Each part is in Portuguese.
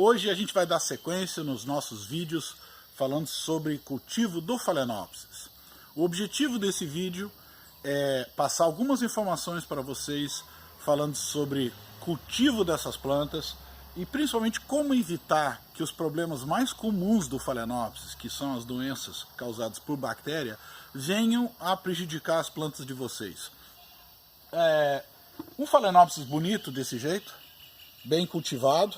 Hoje a gente vai dar sequência nos nossos vídeos falando sobre cultivo do Phalaenopsis. O objetivo desse vídeo é passar algumas informações para vocês falando sobre cultivo dessas plantas e principalmente como evitar que os problemas mais comuns do Phalaenopsis, que são as doenças causadas por bactéria, venham a prejudicar as plantas de vocês. Um Phalaenopsis bonito desse jeito, bem cultivado,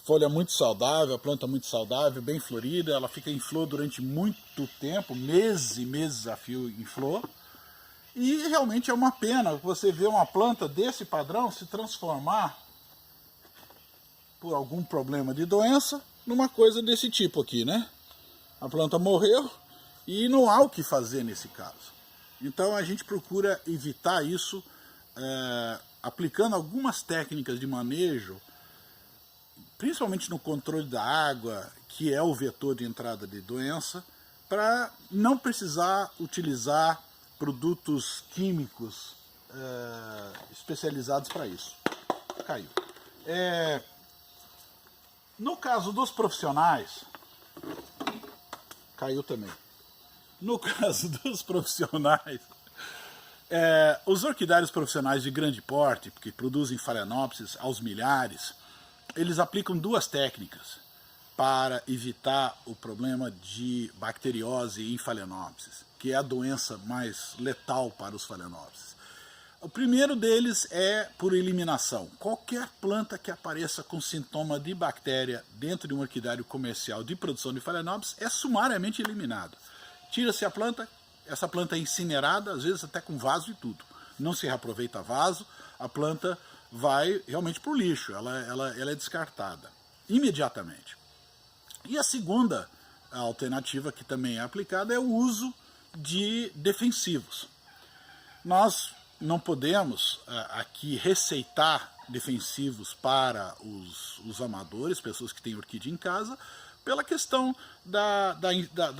folha muito saudável, a planta muito saudável, bem florida, ela fica em flor durante muito tempo, meses e meses a fio em flor. E realmente é uma pena você ver uma planta desse padrão se transformar, por algum problema de doença, numa coisa desse tipo aqui, né? A planta morreu e não há o que fazer nesse caso. Então a gente procura evitar isso aplicando algumas técnicas de manejo, principalmente no controle da água, que é o vetor de entrada de doença, para não precisar utilizar produtos químicos especializados para isso. Caiu. No caso dos profissionais, caiu também. No caso dos profissionais, os orquidários profissionais de grande porte, que produzem Phalaenopsis aos milhares, eles aplicam duas técnicas para evitar o problema de bacteriose em Phalaenopsis, que é a doença mais letal para os Phalaenopsis. O primeiro deles é por eliminação. Qualquer planta que apareça com sintoma de bactéria dentro de um orquidário comercial de produção de Phalaenopsis é sumariamente eliminado. Tira-se a planta, essa planta é incinerada, às vezes até com vaso e tudo. Não se reaproveita vaso, a planta vai realmente para o lixo, ela é descartada imediatamente. E a segunda alternativa que também é aplicada é o uso de defensivos. Nós não podemos aqui receitar defensivos para os amadores, pessoas que têm orquídea em casa, pela questão da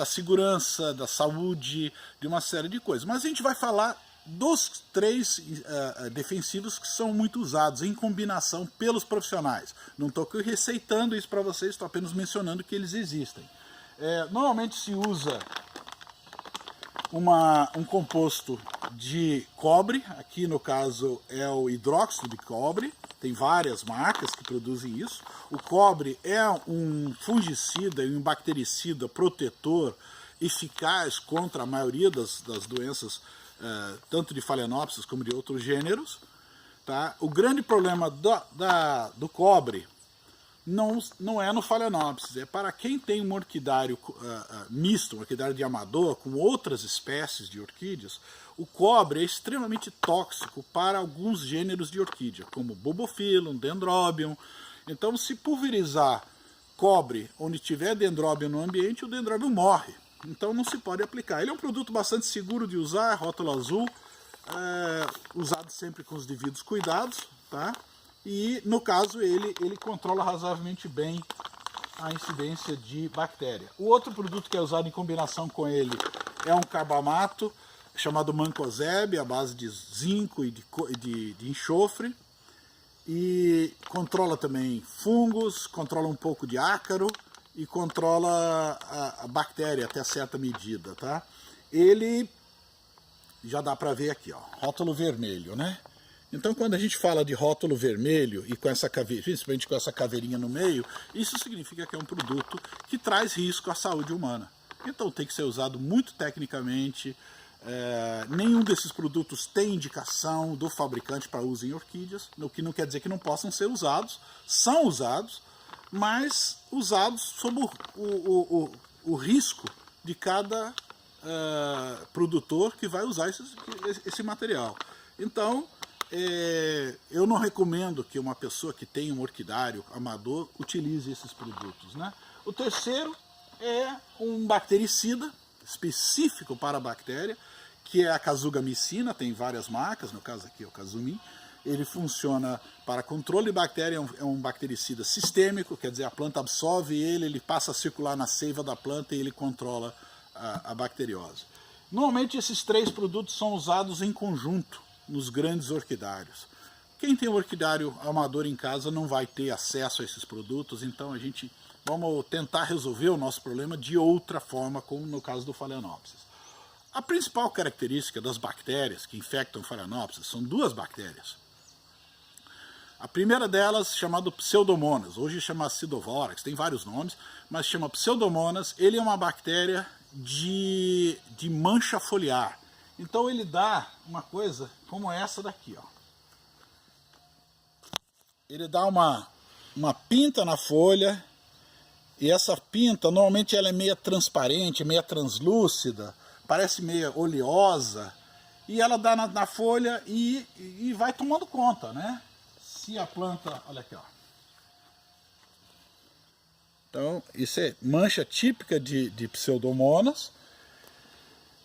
segurança, da saúde, de uma série de coisas. Mas a gente vai falar dos três defensivos que são muito usados em combinação pelos profissionais. Não estou receitando isso para vocês, estou apenas mencionando que eles existem. Normalmente se usa um composto de cobre, aqui no caso é o hidróxido de cobre, tem várias marcas que produzem isso. O cobre é um fungicida e um bactericida protetor eficaz contra a maioria das doenças, tanto de Phalaenopsis como de outros gêneros. Tá? O grande problema do cobre não é no Phalaenopsis, é para quem tem um orquidário misto, um orquidário de amador, com outras espécies de orquídeas. O cobre é extremamente tóxico para alguns gêneros de orquídea, como Bulbophyllum, Dendrobium. Então, se pulverizar cobre onde tiver Dendrobium no ambiente, o Dendrobium morre. Então não se pode aplicar. Ele é um produto bastante seguro de usar, rótulo azul, usado sempre com os devidos cuidados, tá? E no caso ele controla razoavelmente bem a incidência de bactéria. O outro produto que é usado em combinação com ele é um carbamato chamado Mancozeb, à base de zinco e de enxofre, e controla também fungos, controla um pouco de ácaro e controla a bactéria até certa medida, tá? Ele já dá para ver aqui, ó, rótulo vermelho, né? Então, quando a gente fala de rótulo vermelho e com essa caveira, principalmente com essa caveirinha no meio, isso significa que é um produto que traz risco à saúde humana. Então, tem que ser usado muito tecnicamente. Nenhum desses produtos tem indicação do fabricante para uso em orquídeas, o que não quer dizer que não possam ser usados. São usados, mas usados sob o risco de cada produtor que vai usar esse material. Então, eu não recomendo que uma pessoa que tem um orquidário amador utilize esses produtos, né? O terceiro é um bactericida específico para a bactéria, que é a Casugamicina, tem várias marcas, no caso aqui é o Casumin. Ele funciona para controle de bactéria, é um bactericida sistêmico, quer dizer, a planta absorve ele passa a circular na seiva da planta e ele controla a bacteriose. Normalmente esses três produtos são usados em conjunto nos grandes orquidários. Quem tem um orquidário amador em casa não vai ter acesso a esses produtos, então vamos tentar resolver o nosso problema de outra forma, como no caso do Phalaenopsis. A principal característica das bactérias que infectam Phalaenopsis são duas bactérias. A primeira delas, chamada Pseudomonas, hoje chama Pseudovorax, tem vários nomes, mas chama Pseudomonas. Ele é uma bactéria de mancha foliar. Então ele dá uma coisa como essa daqui, ó. Ele dá uma pinta na folha, e essa pinta normalmente ela é meio transparente, meio translúcida, parece meio oleosa, e ela dá na folha e vai tomando conta, né? Se a planta, olha aqui, ó. Então, isso é mancha típica de Pseudomonas.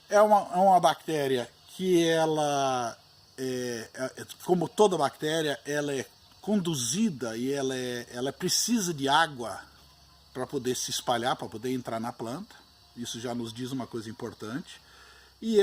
É uma bactéria que ela, como toda bactéria, ela é conduzida e ela precisa de água para poder se espalhar, para poder entrar na planta. Isso já nos diz uma coisa importante. E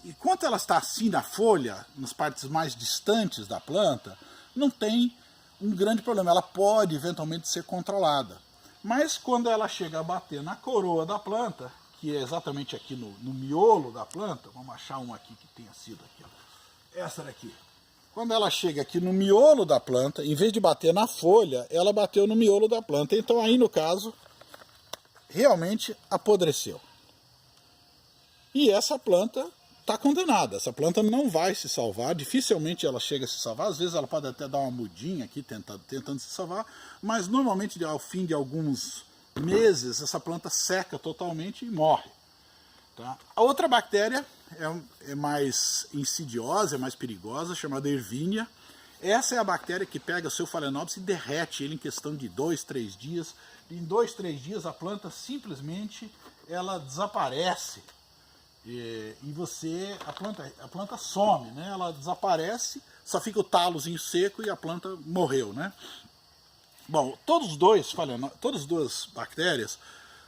enquanto ela está assim na folha, nas partes mais distantes da planta, não tem um grande problema. Ela pode eventualmente ser controlada. Mas quando ela chega a bater na coroa da planta, que é exatamente aqui no miolo da planta, vamos achar um aqui que tenha sido aqui, ó. Essa daqui. Quando ela chega aqui no miolo da planta, em vez de bater na folha, ela bateu no miolo da planta. Então aí, no caso, realmente apodreceu. E essa planta está condenada. Essa planta não vai se salvar, dificilmente ela chega a se salvar. Às vezes ela pode até dar uma mudinha aqui tentando se salvar, mas normalmente ao fim de alguns meses essa planta seca totalmente e morre. Tá? A outra bactéria é mais insidiosa, é mais perigosa, chamada Ervínia. Essa é a bactéria que pega o seu Phalaenopsis e derrete ele em questão de 2, 3 dias. Em 2, 3 dias a planta simplesmente ela desaparece. E a planta some, né? Ela desaparece, só fica o talozinho seco e a planta morreu, né? Bom, todas as duas bactérias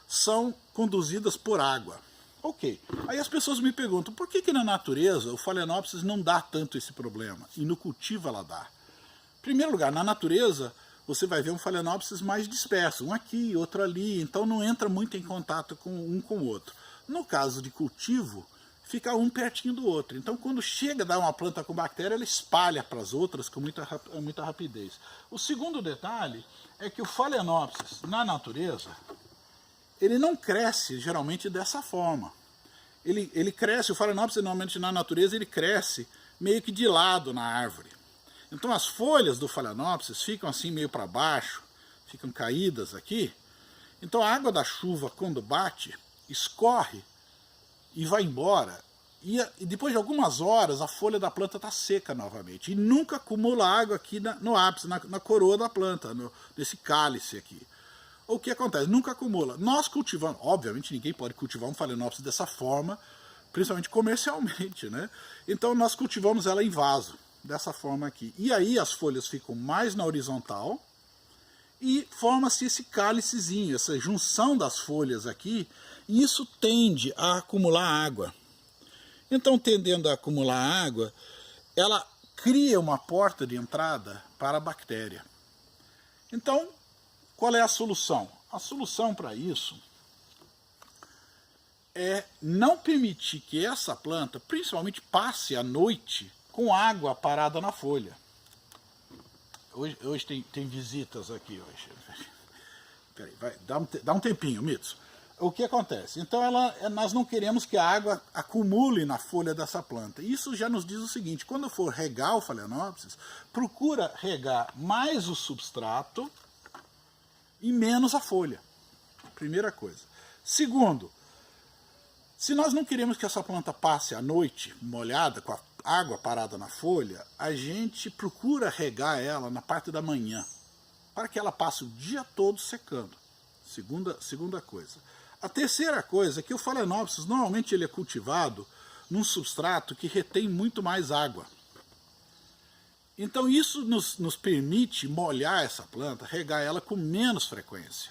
são conduzidas por água. Ok, aí as pessoas me perguntam, por que na natureza o Phalaenopsis não dá tanto esse problema? E no cultivo ela dá. Em primeiro lugar, na natureza você vai ver um Phalaenopsis mais disperso, um aqui, outro ali, então não entra muito em contato com o outro. No caso de cultivo, fica um pertinho do outro. Então quando chega a dar uma planta com bactéria, ela espalha para as outras com muita rapidez. O segundo detalhe é que o Phalaenopsis, na natureza, ele não cresce geralmente dessa forma. Ele cresce, o Phalaenopsis normalmente na natureza ele cresce meio que de lado na árvore. Então as folhas do Phalaenopsis ficam assim meio para baixo, ficam caídas aqui. Então a água da chuva quando bate, escorre e vai embora. E depois de algumas horas a folha da planta está seca novamente. E nunca acumula água aqui no ápice, na coroa da planta, nesse cálice aqui. O que acontece? Nunca acumula. Nós cultivamos, obviamente ninguém pode cultivar um Phalaenopsis dessa forma, principalmente comercialmente, né? Então nós cultivamos ela em vaso, dessa forma aqui. E aí as folhas ficam mais na horizontal e forma-se esse cálicezinho, essa junção das folhas aqui, e isso tende a acumular água. Então, tendendo a acumular água, ela cria uma porta de entrada para a bactéria. Então, qual é a solução? A solução para isso é não permitir que essa planta, principalmente, passe a noite com água parada na folha. Hoje tem visitas aqui hoje. Peraí, dá um tempinho, Mitsu. O que acontece? Então nós não queremos que a água acumule na folha dessa planta. Isso já nos diz o seguinte, quando for regar o Phalaenopsis, procura regar mais o substrato e menos a folha. Primeira coisa. Segundo, se nós não queremos que essa planta passe a noite molhada, com a água parada na folha, a gente procura regar ela na parte da manhã, para que ela passe o dia todo secando. Segunda coisa. A terceira coisa é que o Phalaenopsis, normalmente ele é cultivado num substrato que retém muito mais água. Então isso nos permite molhar essa planta, regar ela com menos frequência.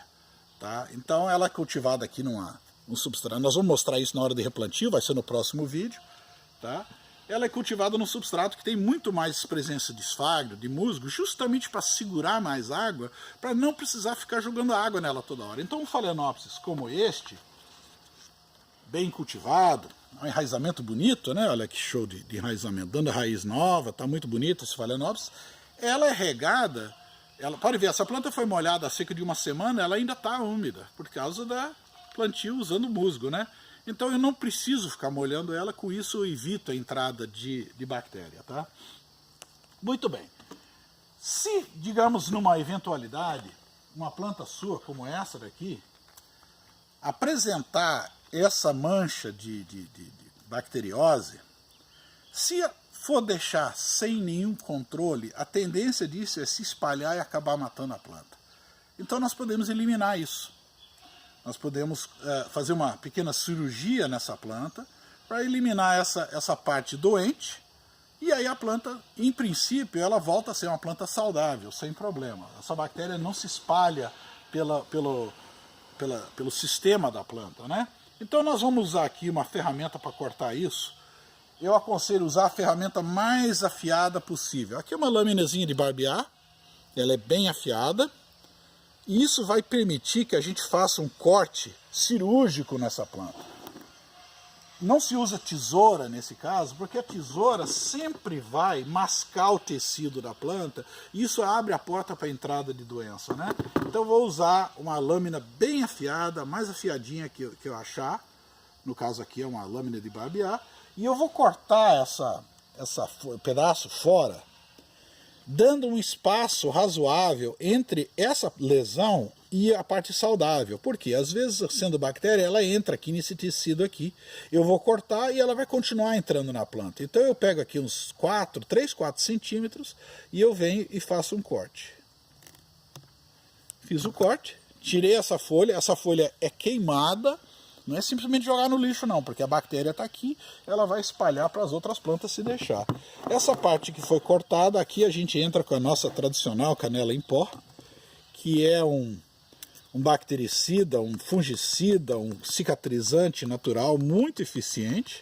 Tá? Então ela é cultivada aqui num substrato. Nós vamos mostrar isso na hora de replantio, vai ser no próximo vídeo. Tá? ela é cultivada num substrato que tem muito mais presença de esfagro, de musgo, justamente para segurar mais água, para não precisar ficar jogando água nela toda hora. Então um Phalaenopsis como este, bem cultivado, um enraizamento bonito, né? Olha que show de enraizamento, dando raiz nova, está muito bonito esse Phalaenopsis. Ela é regada, pode ver, essa planta foi molhada há cerca de uma semana, ela ainda está úmida, por causa da plantio usando musgo, né? Então eu não preciso ficar molhando ela, com isso eu evito a entrada de bactéria, tá? Muito bem. Se, digamos, numa eventualidade, uma planta sua como essa daqui, apresentar essa mancha de bacteriose, se for deixar sem nenhum controle, a tendência disso é se espalhar e acabar matando a planta. Então nós podemos eliminar isso. Nós podemos fazer uma pequena cirurgia nessa planta para eliminar essa parte doente, e aí a planta, em princípio, ela volta a ser uma planta saudável, sem problema. Essa bactéria não se espalha pelo sistema da planta, né? Então nós vamos usar aqui uma ferramenta para cortar isso. Eu aconselho usar a ferramenta mais afiada possível. Aqui é uma laminazinha de barbear, ela é bem afiada. E isso vai permitir que a gente faça um corte cirúrgico nessa planta. Não se usa tesoura nesse caso, porque a tesoura sempre vai mascar o tecido da planta, e isso abre a porta para a entrada de doença, né? Então eu vou usar uma lâmina bem afiada, mais afiadinha que eu achar. No caso aqui é uma lâmina de barbear. E eu vou cortar esse pedaço fora, dando um espaço razoável entre essa lesão e a parte saudável. Porque às vezes, sendo bactéria, ela entra aqui nesse tecido aqui. Eu vou cortar e ela vai continuar entrando na planta. Então eu pego aqui uns 3, 4 centímetros e eu venho e faço um corte. Fiz o corte, tirei essa folha é queimada. Não é simplesmente jogar no lixo não, porque a bactéria está aqui, ela vai espalhar para as outras plantas se deixar. Essa parte que foi cortada, aqui a gente entra com a nossa tradicional canela em pó, que é um bactericida, um fungicida, um cicatrizante natural muito eficiente.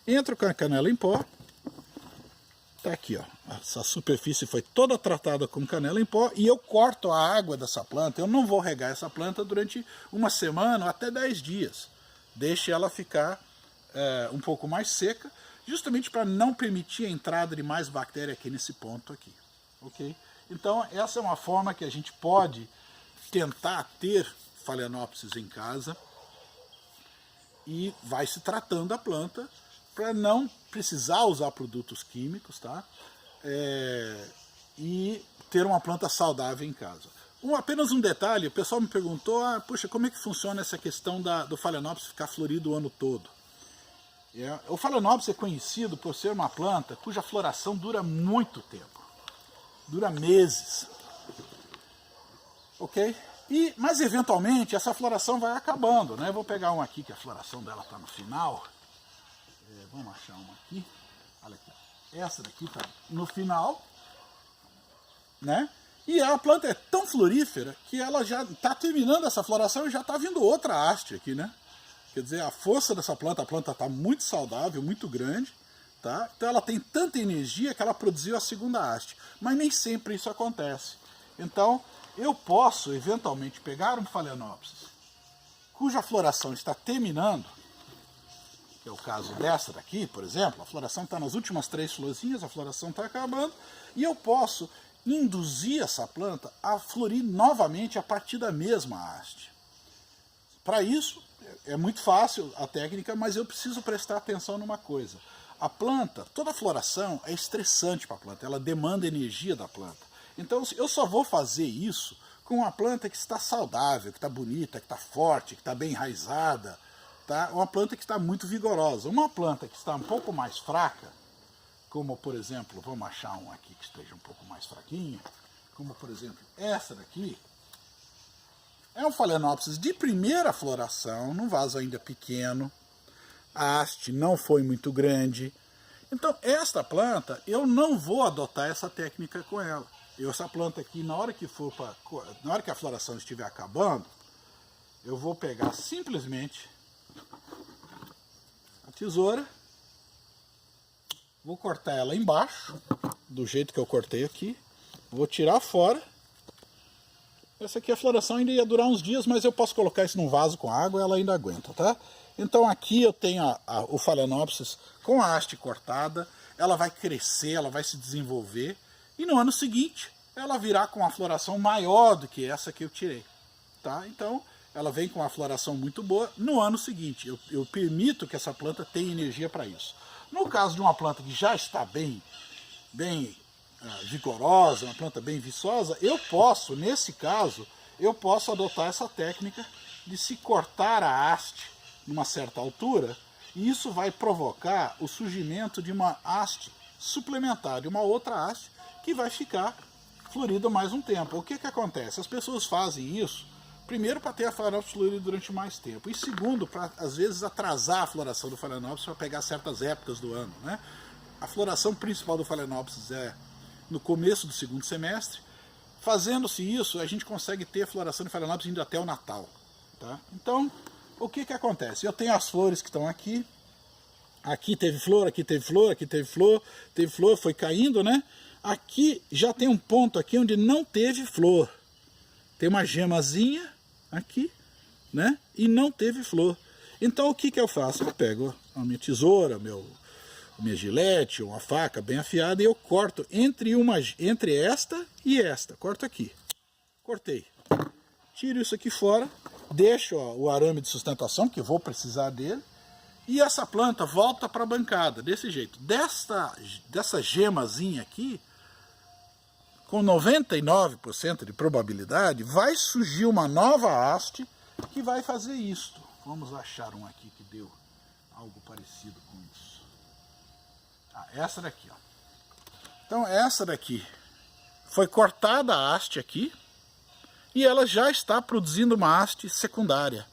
Entro com a canela em pó, tá aqui, ó. Essa superfície foi toda tratada com canela em pó e eu corto a água dessa planta. Eu não vou regar essa planta durante uma semana ou até 10 dias. Deixe ela ficar um pouco mais seca, justamente para não permitir a entrada de mais bactéria aqui nesse ponto aqui. Ok? Então essa é uma forma que a gente pode tentar ter Phalaenopsis em casa e vai se tratando a planta para não precisar usar produtos químicos, tá? E ter uma planta saudável em casa. Apenas um detalhe, o pessoal me perguntou, puxa, como é que funciona essa questão do Phalaenopsis ficar florido o ano todo? O Phalaenopsis é conhecido por ser uma planta cuja floração dura muito tempo, dura meses, ok? Mas eventualmente essa floração vai acabando, né? Eu vou pegar uma aqui que a floração dela está no final, vamos achar uma aqui, olha aqui, essa daqui está no final, né? E a planta é tão florífera que ela já está terminando essa floração e já está vindo outra haste aqui, né? Quer dizer, a força dessa planta, a planta está muito saudável, muito grande, tá? Então ela tem tanta energia que ela produziu a segunda haste. Mas nem sempre isso acontece. Então eu posso eventualmente pegar um Phalaenopsis cuja floração está terminando, que é o caso dessa daqui, por exemplo, a floração está nas últimas 3 florzinhas, a floração está acabando, e eu posso induzir essa planta a florir novamente a partir da mesma haste. Para isso, é muito fácil a técnica, mas eu preciso prestar atenção numa coisa. A planta, toda a floração é estressante para a planta, ela demanda energia da planta. Então eu só vou fazer isso com uma planta que está saudável, que está bonita, que está forte, que está bem enraizada, tá? Uma planta que está muito vigorosa. Uma planta que está um pouco mais fraca, como por exemplo, vamos achar um aqui que esteja um pouco mais fraquinho, como por exemplo essa daqui, é um Phalaenopsis de primeira floração, num vaso ainda pequeno, a haste não foi muito grande. Então esta planta, eu não vou adotar essa técnica com ela. Essa planta aqui, na hora que a floração estiver acabando, eu vou pegar simplesmente a tesoura Vou cortar ela embaixo, do jeito que eu cortei aqui. Vou tirar fora. Essa aqui a floração ainda ia durar uns dias, mas eu posso colocar isso num vaso com água e ela ainda aguenta, tá? Então aqui eu tenho o Phalaenopsis com a haste cortada. Ela vai crescer, ela vai se desenvolver. E no ano seguinte, ela virá com uma floração maior do que essa que eu tirei, tá? Então, ela vem com uma floração muito boa. No ano seguinte, eu permito que essa planta tenha energia para isso. No caso de uma planta que já está bem vigorosa, uma planta bem viçosa, eu posso, nesse caso, eu posso adotar essa técnica de se cortar a haste numa certa altura, e isso vai provocar o surgimento de uma haste suplementar, de uma outra haste, que vai ficar florida mais um tempo. O que acontece? As pessoas fazem isso, primeiro, para ter a Phalaenopsis florida durante mais tempo, e segundo, para às vezes atrasar a floração do Phalaenopsis para pegar certas épocas do ano, né? A floração principal do Phalaenopsis é no começo do segundo semestre. Fazendo-se isso, a gente consegue ter a floração de Phalaenopsis indo até o Natal, tá? Então, o que acontece? Eu tenho as flores que estão aqui. Aqui teve flor, aqui teve flor, aqui teve flor, foi caindo, né? Aqui já tem um ponto aqui onde não teve flor. Tem uma gemazinha aqui, né? E não teve flor. Então o que eu faço? Eu pego a minha tesoura, minha gilete, uma faca bem afiada, e eu corto entre esta e esta. Corto aqui. Cortei. Tiro isso aqui fora, deixo o arame de sustentação, que eu vou precisar dele, e essa planta volta para a bancada, desse jeito. Dessa gemazinha aqui, com 99% de probabilidade, vai surgir uma nova haste que vai fazer isto. Vamos achar um aqui que deu algo parecido com isso. Essa daqui, ó. Então essa daqui foi cortada a haste aqui, e ela já está produzindo uma haste secundária.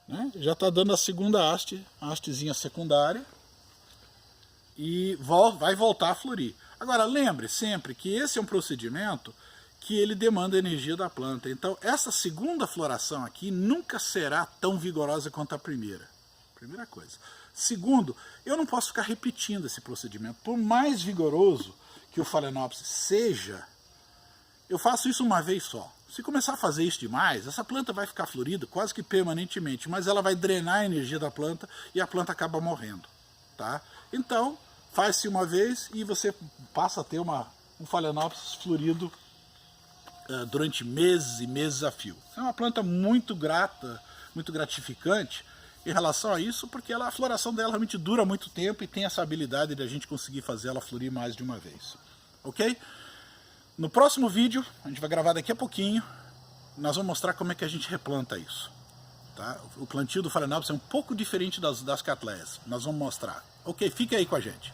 Né? Já está dando a segunda haste, a hastezinha secundária, e vai voltar a florir. Agora lembre sempre que esse é um procedimento que ele demanda energia da planta. Então essa segunda floração aqui nunca será tão vigorosa quanto a primeira. Primeira coisa. Segundo, eu não posso ficar repetindo esse procedimento. Por mais vigoroso que o Phalaenopsis seja, eu faço isso uma vez só. Se começar a fazer isso demais, essa planta vai ficar florida quase que permanentemente, mas ela vai drenar a energia da planta e a planta acaba morrendo, tá? Então, faz-se uma vez e você passa a ter um Phalaenopsis florido durante meses e meses a fio. É uma planta muito grata, muito gratificante em relação a isso, porque a floração dela realmente dura muito tempo e tem essa habilidade de a gente conseguir fazer ela florir mais de uma vez. Ok? No próximo vídeo, a gente vai gravar daqui a pouquinho, nós vamos mostrar como é que a gente replanta isso. Tá? O plantio do Phalaenopsis é um pouco diferente das catleias. Nós vamos mostrar. Ok, fica aí com a gente.